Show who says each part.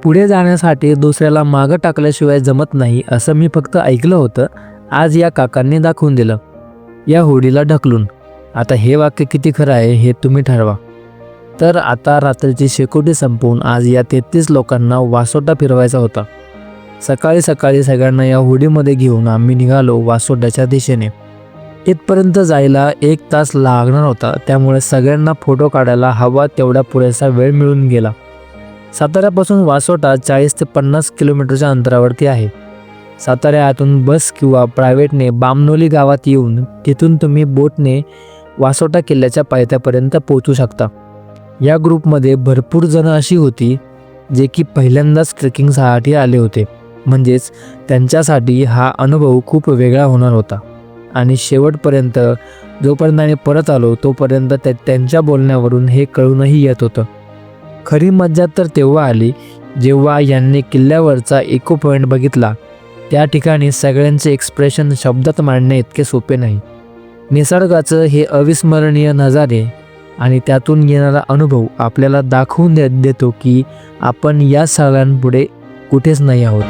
Speaker 1: पुढे जाण्यासाठी दुसऱ्याला मागं टाकल्याशिवाय जमत नाही असं मी फक्त ऐकलं होतं. आज या काकांनी दाखवून दिलं, या होडीला ढकलून. आता हे वाक्य किती खरं आहे हे तुम्ही ठरवा. तर आता रात्रीची शेकोटी संपवून आज या 33 लोकांना वासोटा फिरवायचा होता. सकाळी सकाळी सगळ्यांना या होडीमध्ये घेऊन आम्ही निघालो वासोट्याच्या दिशेने. इथपर्यंत जायला 1 तास लागणार होता, त्यामुळे सगळ्यांना फोटो काढायला हवा तेवढा पुरेसा वेळ मिळून गेला. साताऱ्यापासून वासोटा 40 ते 50 किलोमीटरच्या अंतरावरती आहे. साताऱ्यातून बस किंवा प्रायव्हेटने बामनोली गावात येऊन तिथून तुम्ही बोटने वासोटा किल्ल्याच्या पायथ्यापर्यंत पोहोचू शकता. या ग्रुपमध्ये भरपूर जण अशी होती जे की पहिल्यांदाच ट्रेकिंगसाठी आले होते, म्हणजेच त्यांच्यासाठी हा अनुभव खूप वेगळा होणार होता. आणि शेवटपर्यंत जोपर्यंत आम्ही परत आलो तोपर्यंत त्यांच्या बोलण्यावरून हे कळूनही येत होतं. खरी मज्जा तर तेव्हा आली जेव्हा यांनी किल्ल्यावरचा इको पॉईंट बघितला. त्या ठिकाणी सगळ्यांचे एक्सप्रेशन शब्दात मांडणे इतके सोपे नाही. निसर्गाचं हे अविस्मरणीय नजारे आणि त्यातून येणारा अनुभव आपल्याला दाखवून देतो की आपण या सगळ्यांपुढे कुठेच नाही आहोत.